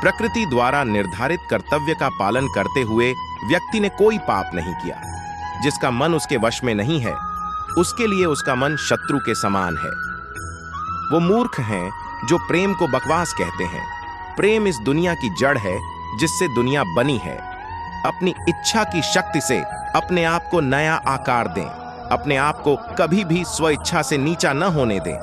प्रकृति द्वारा निर्धारित कर्तव्य का पालन करते हुए व्यक्ति ने कोई पाप नहीं किया। जिसका मन उसके वश में नहीं है, उसके लिए उसका मन शत्रु के समान है। वो मूर्ख हैं जो प्रेम को बकवास कहते हैं। प्रेम इस दुनिया की जड़ है जिससे दुनिया बनी है। अपनी इच्छा की शक्ति से अपने आप को नया आकार दें। अपने आप को कभी भी स्वेच्छा से नीचा न होने दें।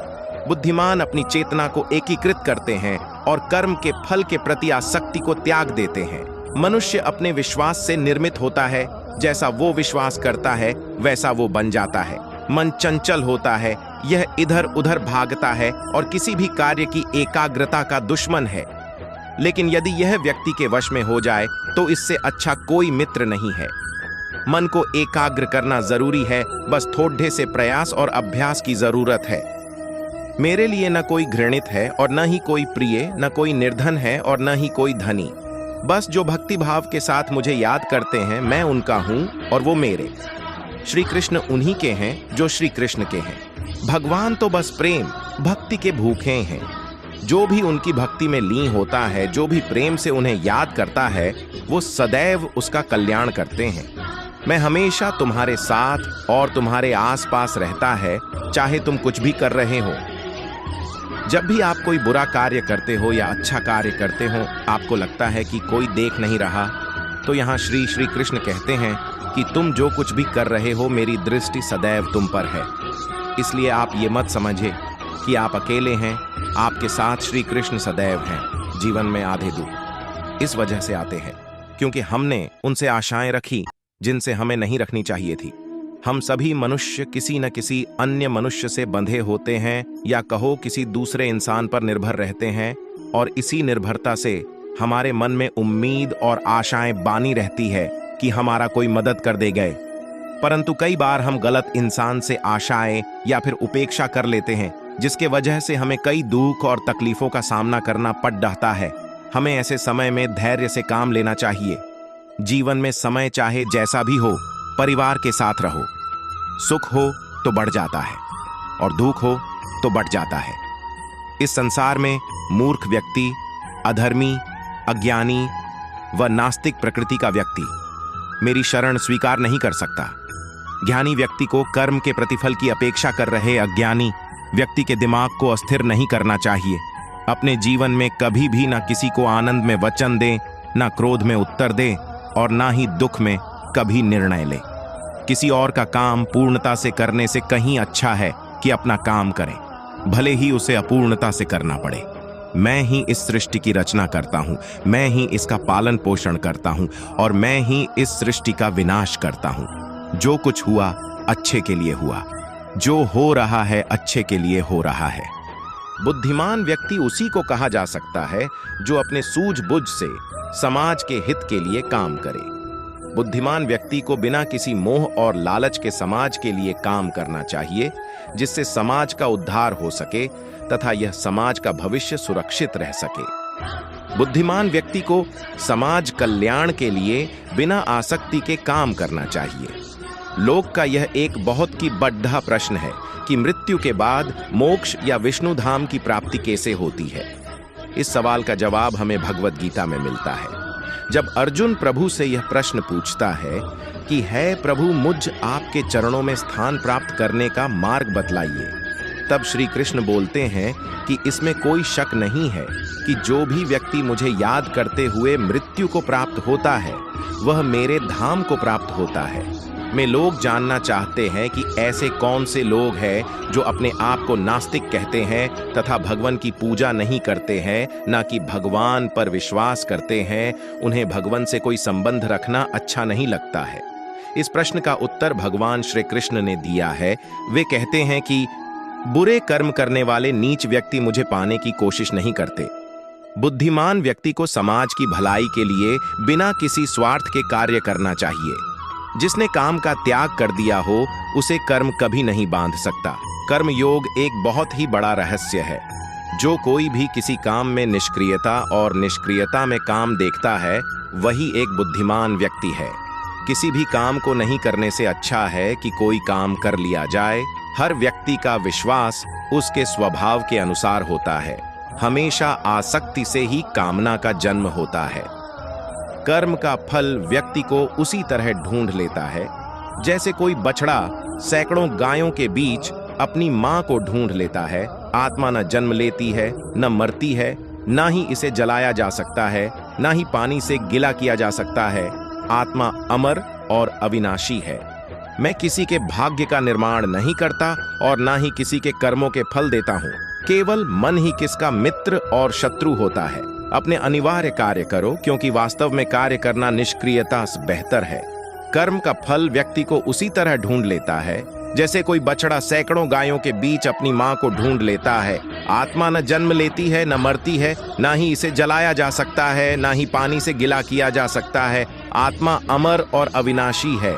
बुद्धिमान अपनी चेतना को एकीकृत करते हैं और कर्म के फल के प्रति आसक्ति को त्याग देते हैं। मनुष्य अपने विश्वास से निर्मित होता है। जैसा वो विश्वास करता है वैसा वो बन जाता है। मन चंचल होता है, यह इधर उधर भागता है और किसी भी कार्य की एकाग्रता का दुश्मन है। लेकिन यदि यह व्यक्ति के वश में हो जाए तो इससे अच्छा कोई मित्र नहीं है। मन को एकाग्र करना जरूरी है, बस थोड़े से प्रयास और अभ्यास की जरूरत है। मेरे लिए न कोई घृणित है और न ही कोई प्रिय, न कोई निर्धन है और न ही कोई धनी। बस जो भक्ति भाव के साथ मुझे याद करते हैं, मैं उनका हूं और वो मेरे। श्री कृष्ण उन्हीं के हैं जो श्री कृष्ण के हैं। भगवान तो बस प्रेम भक्ति के भूखे हैं। जो भी उनकी भक्ति में लीन होता है, जो भी प्रेम से उन्हें याद करता है, वो सदैव उसका कल्याण करते हैं। मैं हमेशा तुम्हारे साथ और तुम्हारे आसपास रहता है, चाहे तुम कुछ भी कर रहे हो। जब भी आप कोई बुरा कार्य करते हो या अच्छा कार्य करते हो, आपको लगता है कि कोई देख नहीं रहा, तो यहाँ श्री कृष्ण कहते हैं कि तुम जो कुछ भी कर रहे हो, मेरी दृष्टि सदैव तुम पर है। इसलिए आप ये मत समझे कि आप अकेले हैं। आपके साथ श्री कृष्ण सदैव हैं। जीवन में आधे दुख इस वजह से आते हैं क्योंकि हमने उनसे आशाएं रखी जिनसे हमें नहीं रखनी चाहिए थी। हम सभी मनुष्य किसी न किसी अन्य मनुष्य से बंधे होते हैं, या कहो किसी दूसरे इंसान पर निर्भर रहते हैं, और इसी निर्भरता से हमारे मन में उम्मीद और आशाएं बानी रहती है कि हमारा कोई मदद कर दे गए। परंतु कई बार हम गलत इंसान से आशाएं या फिर उपेक्षा कर लेते हैं, जिसके वजह से हमें कई दुख और तकलीफों का सामना करना पड़ जाता है। हमें ऐसे समय में धैर्य से काम लेना चाहिए। जीवन में समय चाहे जैसा भी हो, परिवार के साथ रहो। सुख हो तो बढ़ जाता है और दुख हो तो बढ़ जाता है। इस संसार में मूर्ख व्यक्ति, अधर्मी, अज्ञानी व नास्तिक प्रकृति का व्यक्ति मेरी शरण स्वीकार नहीं कर सकता। ज्ञानी व्यक्ति को कर्म के प्रतिफल की अपेक्षा कर रहे अज्ञानी व्यक्ति के दिमाग को अस्थिर नहीं करना चाहिए। अपने जीवन में कभी भी ना किसी को आनंद में वचन दें, ना क्रोध में उत्तर दें और ना ही दुख में कभी निर्णय लें। किसी और का काम पूर्णता से करने से कहीं अच्छा है कि अपना काम करें, भले ही उसे अपूर्णता से करना पड़े। मैं ही इस सृष्टि की रचना करता हूं, मैं ही इसका पालन पोषण करता हूं और मैं ही इस सृष्टि का विनाश करता हूं। जो कुछ हुआ अच्छे के लिए हुआ, जो हो रहा है अच्छे के लिए हो रहा है। बुद्धिमान व्यक्ति उसी को कहा जा सकता है जो अपने सूझबूझ से समाज के हित के लिए काम करे। बुद्धिमान व्यक्ति को बिना किसी मोह और लालच के समाज के लिए काम करना चाहिए, जिससे समाज का उद्धार हो सके तथा यह समाज का भविष्य सुरक्षित रह सके। बुद्धिमान व्यक्ति को समाज कल्याण के लिए बिना आसक्ति के काम करना चाहिए। लोक का यह एक बहुत ही बड़ा प्रश्न है कि मृत्यु के बाद मोक्ष या विष्णु धाम की प्राप्ति कैसे होती है। इस सवाल का जवाब हमें भगवद गीता में मिलता है। जब अर्जुन प्रभु से यह प्रश्न पूछता है कि है प्रभु, मुझ आपके चरणों में स्थान प्राप्त करने का मार्ग बतलाइए, तब श्री कृष्ण बोलते हैं कि इसमें कोई शक नहीं है कि जो भी व्यक्ति मुझे याद करते हुए मृत्यु को प्राप्त होता है, वह मेरे धाम को प्राप्त होता है। में लोग जानना चाहते हैं कि ऐसे कौन से लोग हैं जो अपने आप को नास्तिक कहते हैं तथा भगवान की पूजा नहीं करते हैं, ना कि भगवान पर विश्वास करते हैं। उन्हें भगवान से कोई संबंध रखना अच्छा नहीं लगता है। इस प्रश्न का उत्तर भगवान श्री कृष्ण ने दिया है। वे कहते हैं कि बुरे कर्म करने वाले नीच व्यक्ति मुझे पाने की कोशिश नहीं करते। बुद्धिमान व्यक्ति को समाज की भलाई के लिए बिना किसी स्वार्थ के कार्य करना चाहिए। जिसने काम का त्याग कर दिया हो, उसे कर्म कभी नहीं बांध सकता। कर्म योग एक बहुत ही बड़ा रहस्य है। जो कोई भी किसी काम में निष्क्रियता और निष्क्रियता में काम देखता है, वही एक बुद्धिमान व्यक्ति है। किसी भी काम को नहीं करने से अच्छा है कि कोई काम कर लिया जाए। हर व्यक्ति का विश्वास उसके स्वभाव के अनुसार होता है। हमेशा आसक्ति से ही कामना का जन्म होता है। कर्म का फल व्यक्ति को उसी तरह ढूंढ लेता है जैसे कोई बछड़ा सैकड़ों गायों के बीच अपनी मां को ढूंढ लेता है। आत्मा न जन्म लेती है, न मरती है, ना ही इसे जलाया जा सकता है, ना ही पानी से गिला किया जा सकता है। आत्मा अमर और अविनाशी है। मैं किसी के भाग्य का निर्माण नहीं करता और ना ही किसी के कर्मों के फल देता हूँ। केवल मन ही किसका मित्र और शत्रु होता है। अपने अनिवार्य कार्य करो, क्योंकि वास्तव में कार्य करना निष्क्रियता से बेहतर है। कर्म का फल व्यक्ति को उसी तरह ढूंढ लेता है जैसे कोई बछड़ा सैकड़ों गायों के बीच अपनी मां को ढूंढ लेता है। आत्मा न जन्म लेती है, न मरती है, ना ही इसे जलाया जा सकता है, ना ही पानी से गिला किया जा सकता है। आत्मा अमर और अविनाशी है।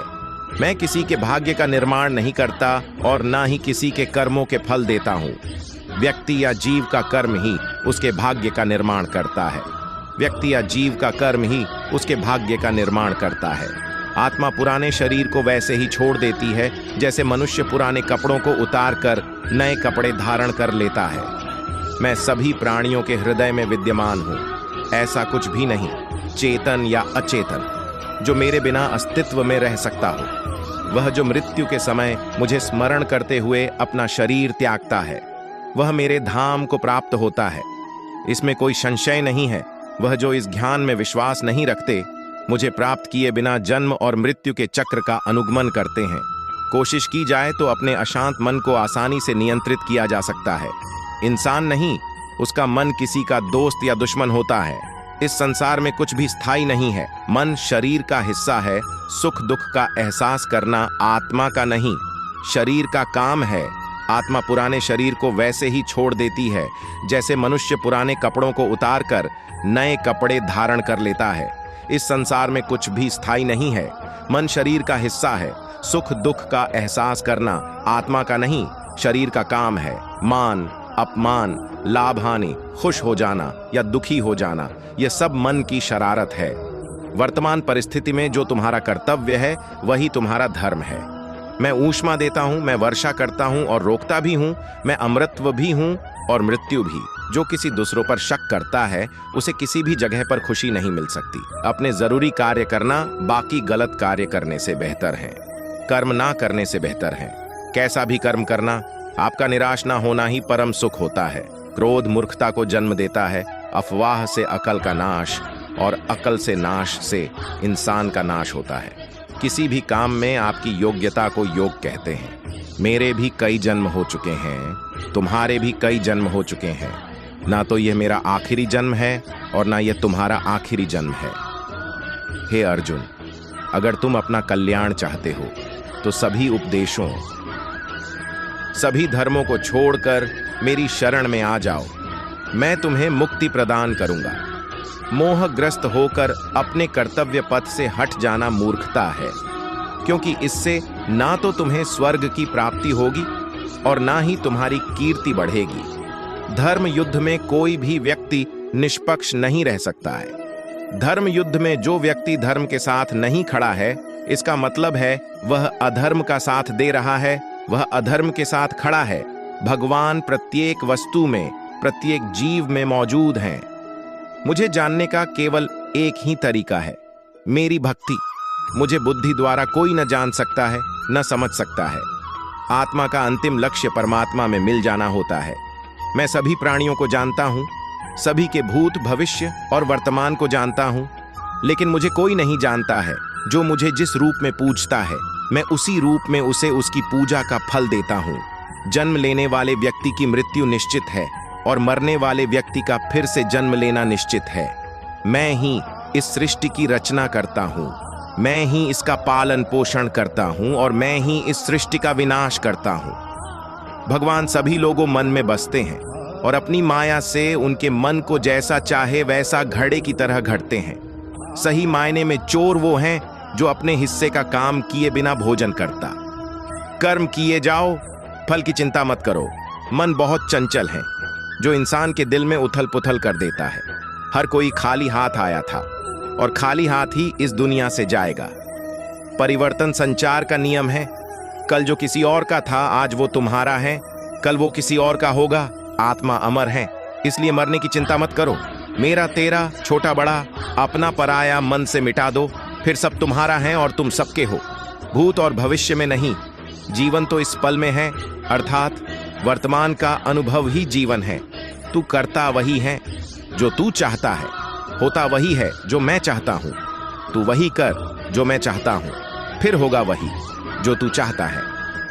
मैं किसी के भाग्य का निर्माण नहीं करता और ना ही किसी के कर्मों के फल देता हूँ। व्यक्ति या जीव का कर्म ही उसके भाग्य का निर्माण करता है। व्यक्ति या जीव का कर्म ही उसके भाग्य का निर्माण करता है। आत्मा पुराने शरीर को वैसे ही छोड़ देती है जैसे मनुष्य पुराने कपड़ों को उतार कर नए कपड़े धारण कर लेता है। मैं सभी प्राणियों के हृदय में विद्यमान हूँ। ऐसा कुछ भी नहीं, चेतन या अचेतन, जो मेरे बिना अस्तित्व में रह सकता हो। वह जो मृत्यु के समय मुझे स्मरण करते हुए अपना शरीर त्यागता है, वह मेरे धाम को प्राप्त होता है। इसमें कोई संशय नहीं है। वह जो इस ज्ञान में विश्वास नहीं रखते, मुझे प्राप्त किए बिना जन्म और मृत्यु के चक्र का अनुगमन करते हैं। कोशिश की जाए तो अपने अशांत मन को आसानी से नियंत्रित किया जा सकता है। इंसान नहीं, उसका मन किसी का दोस्त या दुश्मन होता है। इस संसार में कुछ भी स्थायी नहीं है। मन शरीर का हिस्सा है। सुख दुख का एहसास करना आत्मा का नहीं, शरीर का काम है। आत्मा पुराने शरीर को वैसे ही छोड़ देती है जैसे मनुष्य पुराने कपड़ों को उतार कर नए कपड़े धारण कर लेता है। इस संसार में कुछ भी स्थायी नहीं है। मन शरीर का हिस्सा है। सुख दुख का एहसास करना आत्मा का नहीं, शरीर का काम है। मान अपमान, लाभ हानि, खुश हो जाना या दुखी हो जाना, यह सब मन की शरारत है। वर्तमान परिस्थिति में जो तुम्हारा कर्तव्य है वही तुम्हारा धर्म है। मैं ऊष्मा देता हूं, मैं वर्षा करता हूं और रोकता भी हूं, मैं अमृतत्व भी हूं और मृत्यु भी। जो किसी दूसरों पर शक करता है उसे किसी भी जगह पर खुशी नहीं मिल सकती। अपने जरूरी कार्य करना बाकी गलत कार्य करने से बेहतर है। कर्म ना करने से बेहतर है। कैसा भी कर्म करना, आपका निराश ना होना ही परम सुख होता है। क्रोध मूर्खता को जन्म देता है। अफवाह से अकल का नाश और अकल से नाश से इंसान का नाश होता है। किसी भी काम में आपकी योग्यता को योग कहते हैं। मेरे भी कई जन्म हो चुके हैं, तुम्हारे भी कई जन्म हो चुके हैं। ना तो यह मेरा आखिरी जन्म है और ना यह तुम्हारा आखिरी जन्म है। हे अर्जुन, अगर तुम अपना कल्याण चाहते हो तो सभी उपदेशों, सभी धर्मों को छोड़कर मेरी शरण में आ जाओ। मैं तुम्हें मुक्ति प्रदान करूंगा। मोहग्रस्त होकर अपने कर्तव्य पथ से हट जाना मूर्खता है, क्योंकि इससे ना तो तुम्हें स्वर्ग की प्राप्ति होगी और ना ही तुम्हारी कीर्ति बढ़ेगी। धर्म युद्ध में कोई भी व्यक्ति निष्पक्ष नहीं रह सकता है। धर्म युद्ध में जो व्यक्ति धर्म के साथ नहीं खड़ा है, इसका मतलब है वह अधर्म का साथ दे रहा है, वह अधर्म के साथ खड़ा है। भगवान प्रत्येक वस्तु में, प्रत्येक जीव में मौजूद हैं। मुझे जानने का केवल एक ही तरीका है, मेरी भक्ति। मुझे बुद्धि द्वारा कोई न जान सकता है, न समझ सकता है। आत्मा का अंतिम लक्ष्य परमात्मा में मिल जाना होता है। मैं सभी प्राणियों को जानता हूँ, सभी के भूत, भविष्य और वर्तमान को जानता हूँ, लेकिन मुझे कोई नहीं जानता है। जो मुझे जिस रूप में पूजता है, मैं उसी रूप में उसे उसकी पूजा का फल देता हूँ। जन्म लेने वाले व्यक्ति की मृत्यु निश्चित है और मरने वाले व्यक्ति का फिर से जन्म लेना निश्चित है। मैं ही इस सृष्टि की रचना करता हूँ, मैं ही इसका पालन पोषण करता हूँ और मैं ही इस सृष्टि का विनाश करता हूँ। भगवान सभी लोगों मन में बसते हैं और अपनी माया से उनके मन को जैसा चाहे वैसा घड़े की तरह घड़ते हैं। सही मायने में चोर वो हैं जो अपने हिस्से का काम किए बिना भोजन करता। कर्म किए जाओ, फल की चिंता मत करो। मन बहुत चंचल है, जो इंसान के दिल में उथल पुथल कर देता है। हर कोई खाली हाथ आया था और खाली हाथ ही इस दुनिया से जाएगा। परिवर्तन संचार का नियम है। कल जो किसी और का था, आज वो तुम्हारा है, कल वो किसी और का होगा। आत्मा अमर है, इसलिए मरने की चिंता मत करो। मेरा तेरा, छोटा बड़ा, अपना पराया मन से मिटा दो, फिर सब तुम्हारा है और तुम सबके हो। भूत और भविष्य में नहीं, जीवन तो इस पल में है, अर्थात वर्तमान का अनुभव ही जीवन है। तू करता वही है जो तू चाहता है, होता वही है जो मैं चाहता हूं। तू वही कर जो मैं चाहता हूं, फिर होगा वही जो तू चाहता है।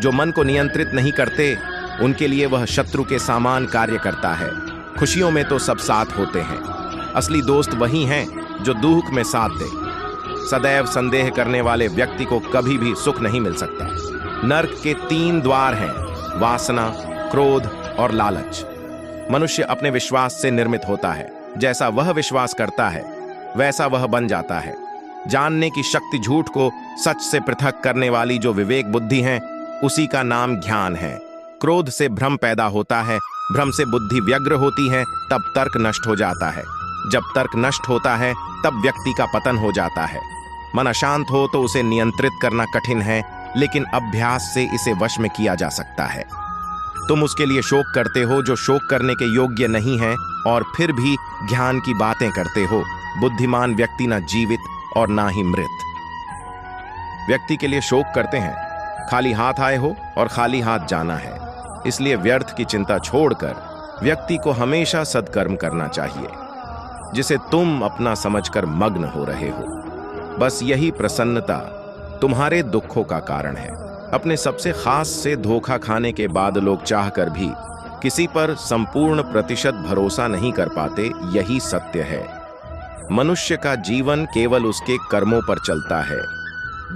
जो मन को नियंत्रित नहीं करते, उनके लिए वह शत्रु के समान कार्य करता है। खुशियों में तो सब साथ होते हैं, असली दोस्त वही हैं जो दुख में साथ दे। सदैव संदेह करने वाले व्यक्ति को कभी भी सुख नहीं मिल सकता। नर्क के 3 द्वार हैं, वासना, क्रोध और लालच। मनुष्य अपने विश्वास से निर्मित होता है। जैसा वह विश्वास करता है वैसा वह बन जाता है। जानने की शक्ति झूठ को सच से पृथक करने वाली जो विवेक बुद्धि है, उसी का नाम ज्ञान है। क्रोध से भ्रम पैदा होता है, भ्रम से बुद्धि व्यग्र होती है, तब तर्क नष्ट हो जाता है। जब तर्क नष्ट होता है तब व्यक्ति का पतन हो जाता है। मन अशांत हो तो उसे नियंत्रित करना कठिन है, लेकिन अभ्यास से इसे वश में किया जा सकता है। तुम उसके लिए शोक करते हो जो शोक करने के योग्य नहीं है, और फिर भी ज्ञान की बातें करते हो। बुद्धिमान व्यक्ति ना जीवित और ना ही मृत। व्यक्ति के लिए शोक करते हैं, खाली हाथ आए हो और खाली हाथ जाना है। इसलिए व्यर्थ की चिंता छोड़कर व्यक्ति को हमेशा सत्कर्म करना चाहिए, जिसे तुम अपना समझकर मग्न हो रहे हो। बस यही प्रसन्नता तुम्हारे दुखों का कारण है। अपने सबसे खास से धोखा खाने के बाद लोग चाहकर भी किसी पर संपूर्ण प्रतिशत भरोसा नहीं कर पाते, यही सत्य है। मनुष्य का जीवन केवल उसके कर्मों पर चलता है।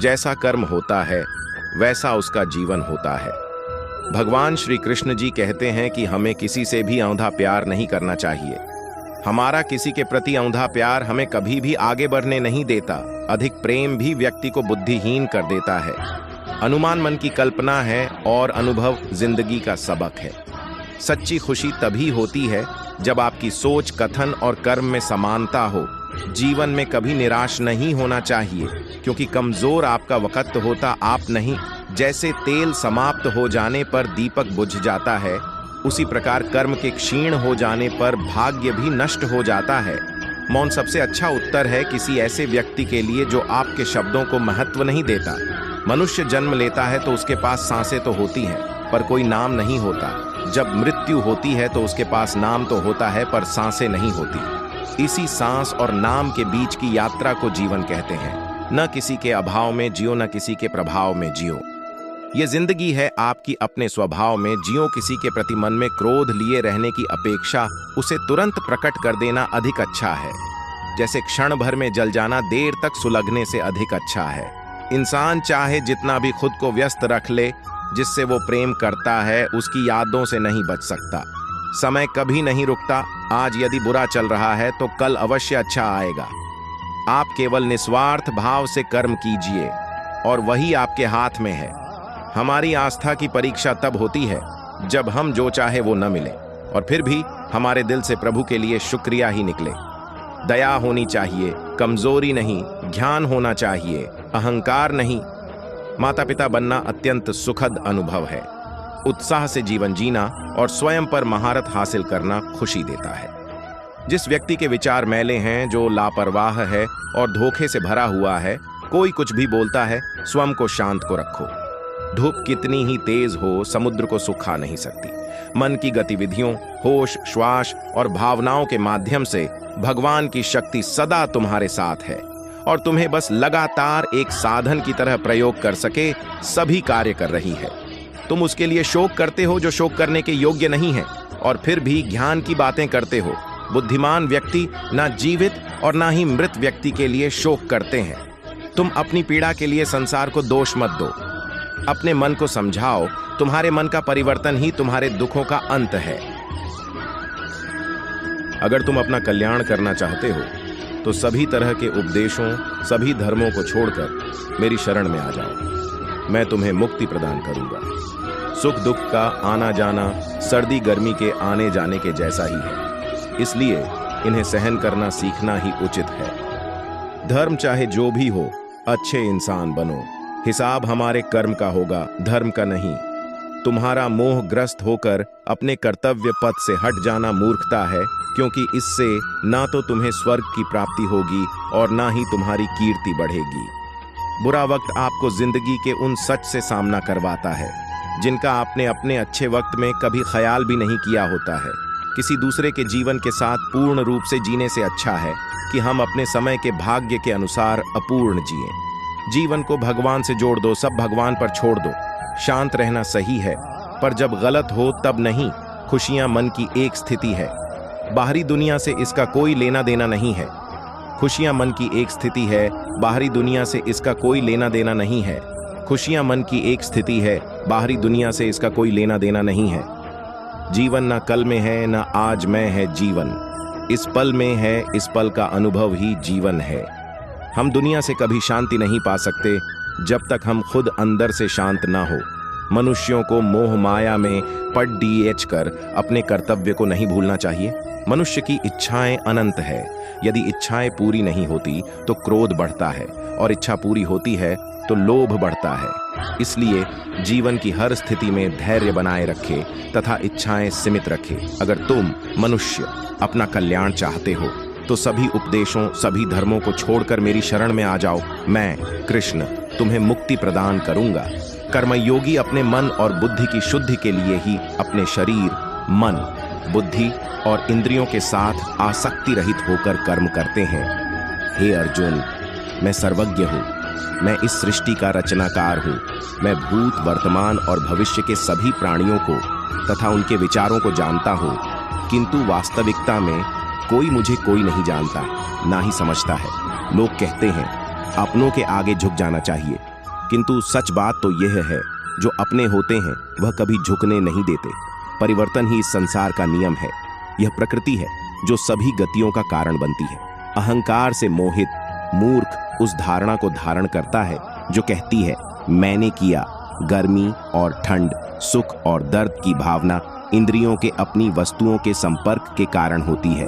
जैसा कर्म होता है वैसा उसका जीवन होता है। भगवान श्री कृष्ण जी कहते हैं कि हमें किसी से भी औंधा प्यार नहीं करना चाहिए। हमारा किसी के प्रति औंधा प्यार हमें कभी भी आगे बढ़ने नहीं देता। अधिक प्रेम भी व्यक्ति को बुद्धिहीन कर देता है। अनुमान मन की कल्पना है और अनुभव जिंदगी का सबक है। सच्ची खुशी तभी होती है जब आपकी सोच, कथन और कर्म में समानता हो। जीवन में कभी निराश नहीं होना चाहिए, क्योंकि कमजोर आपका वक्त होता आप नहीं। जैसे तेल समाप्त हो जाने पर दीपक बुझ जाता है, उसी प्रकार कर्म के क्षीण हो जाने पर भाग्य भी नष्ट हो जाता है। मौन सबसे अच्छा उत्तर है किसी ऐसे व्यक्ति के लिए जो आपके शब्दों को महत्व नहीं देता। मनुष्य जन्म लेता है तो उसके पास सांसें तो होती हैं, पर कोई नाम नहीं होता। जब मृत्यु होती है तो उसके पास नाम तो होता है, पर सांसें नहीं होती। इसी सांस और नाम के बीच की यात्रा को जीवन कहते हैं। न किसी के अभाव में जियो, न किसी के प्रभाव में जियो। ये जिंदगी है आपकी अपने स्वभाव में जियो। किसी के प्रति मन में क्रोध लिए रहने की अपेक्षा उसे तुरंत प्रकट कर देना अधिक अच्छा है। जैसे क्षण भर में जल जाना देर तक सुलगने से अधिक अच्छा है। इंसान चाहे जितना भी खुद को व्यस्त रख ले, जिससे वो प्रेम करता है उसकी यादों से नहीं बच सकता। समय कभी नहीं रुकता। आज यदि बुरा चल रहा है तो कल अवश्य अच्छा आएगा। आप केवल निस्वार्थ भाव से कर्म कीजिए और वही आपके हाथ में है। हमारी आस्था की परीक्षा तब होती है जब हम जो चाहे वो न मिले, और फिर भी हमारे दिल से प्रभु के लिए शुक्रिया ही निकले। दया होनी चाहिए, कमजोरी नहीं। ज्ञान होना चाहिए, अहंकार नहीं। माता पिता बनना अत्यंत सुखद अनुभव है। उत्साह से जीवन जीना और स्वयं पर महारत हासिल करना खुशी देता है। जिस व्यक्ति के विचार मैले हैं, जो लापरवाह है और धोखे से भरा हुआ है, कोई कुछ भी बोलता है, स्वयं को शांत को रखो। धूप कितनी ही तेज हो, समुद्र को सुखा नहीं सकती। मन की गतिविधियों, होश, श्वास और भावनाओं के माध्यम से भगवान की शक्ति सदा तुम्हारे साथ है और तुम्हें बस लगातार एक साधन की तरह प्रयोग कर सके सभी कार्य कर रही है। तुम उसके लिए शोक करते हो जो शोक करने के योग्य नहीं है, और फिर भी ज्ञान की बातें करते हो। बुद्धिमान व्यक्ति ना जीवित और ना ही मृत व्यक्ति के लिए शोक करते हैं। तुम अपनी पीड़ा के लिए संसार को दोष मत दो। अपने मन को समझाओ। तुम्हारे मन का परिवर्तन ही तुम्हारे दुखों का अंत है। अगर तुम अपना कल्याण करना चाहते हो तो सभी तरह के उपदेशों, सभी धर्मों को छोड़कर मेरी शरण में आ जाओ। मैं तुम्हें मुक्ति प्रदान करूंगा। सुख दुख का आना जाना सर्दी गर्मी के आने जाने के जैसा ही है, इसलिए इन्हें सहन करना सीखना ही उचित है। धर्म चाहे जो भी हो, अच्छे इंसान बनो। हिसाब हमारे कर्म का होगा, धर्म का नहीं। तुम्हारा मोहग्रस्त होकर अपने कर्तव्य पथ से हट जाना मूर्खता है, क्योंकि इससे ना तो तुम्हें स्वर्ग की प्राप्ति होगी और ना ही तुम्हारी कीर्ति बढ़ेगी। बुरा वक्त आपको जिंदगी के उन सच से सामना करवाता है जिनका आपने अपने अच्छे वक्त में कभी ख्याल भी नहीं किया होता है। किसी दूसरे के जीवन के साथ पूर्ण रूप से जीने से अच्छा है कि हम अपने समय के भाग्य के अनुसार अपूर्ण जिएं। जीवन को भगवान से जोड़ दो, सब भगवान पर छोड़ दो। शांत रहना सही है, पर जब गलत हो तब नहीं। खुशियां मन की एक स्थिति है, बाहरी दुनिया से इसका कोई लेना देना नहीं है। खुशियां मन की एक स्थिति है, बाहरी दुनिया से इसका कोई लेना देना नहीं है। खुशियां मन की एक स्थिति है, बाहरी दुनिया से इसका कोई लेना देना नहीं है। जीवन ना कल में है, ना आज में है जीवन। इस पल में है, इस पल का अनुभव ही जीवन है। हम दुनिया से कभी शांति नहीं पा सकते जब तक हम खुद अंदर से शांत ना हो। मनुष्यों को मोह माया में पड़ कर अपने कर्तव्य को नहीं भूलना चाहिए। मनुष्य की इच्छाएं अनंत है। यदि इच्छाएं पूरी नहीं होती तो क्रोध बढ़ता है, और इच्छा पूरी होती है तो लोभ बढ़ता है। इसलिए जीवन की हर स्थिति में धैर्य बनाए रखे तथा इच्छाएं सीमित रखे। अगर तुम मनुष्य अपना कल्याण चाहते हो तो सभी उपदेशों, सभी धर्मों को छोड़कर मेरी शरण में आ जाओ। मैं कृष्ण तुम्हें मुक्ति प्रदान करूंगा। कर्मयोगी अपने मन और बुद्धि की शुद्धि के लिए ही अपने शरीर, मन, बुद्धि और इंद्रियों के साथ आसक्ति रहित होकर कर्म करते हैं। हे अर्जुन, मैं सर्वज्ञ हूँ। मैं इस सृष्टि का रचनाकार हूँ। मैं भूत, वर्तमान और भविष्य के सभी प्राणियों को तथा उनके विचारों को जानता हूँ, किंतु वास्तविकता में कोई नहीं जानता, ना ही समझता है। लोग कहते हैं अपनों के आगे झुक जाना चाहिए, किंतु सच बात तो यह है, जो अपने होते हैं वह कभी झुकने नहीं देते। परिवर्तन ही इस संसार का नियम है। यह प्रकृति है जो सभी गतियों का कारण बनती है। अहंकार से मोहित मूर्ख उस धारणा को धारण करता है जो कहती है मैंने किया। गर्मी और ठंड, सुख और दर्द की भावना इंद्रियों के अपनी वस्तुओं के संपर्क के कारण होती है।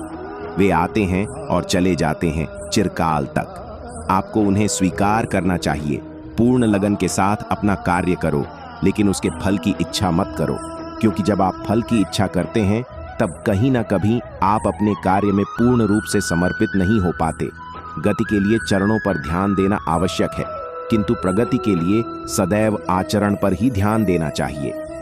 वे आते हैं और चले जाते हैं चिरकाल तक। आपको उन्हें स्वीकार करना चाहिए। पूर्ण लगन के साथ अपना कार्य करो, लेकिन उसके फल की इच्छा मत करो, क्योंकि जब आप फल की इच्छा करते हैं तब कहीं ना कभी आप अपने कार्य में पूर्ण रूप से समर्पित नहीं हो पाते। गति के लिए चरणों पर ध्यान देना आवश्यक है, किंतु प्रगति के लिए सदैव आचरण पर ही ध्यान देना चाहिए।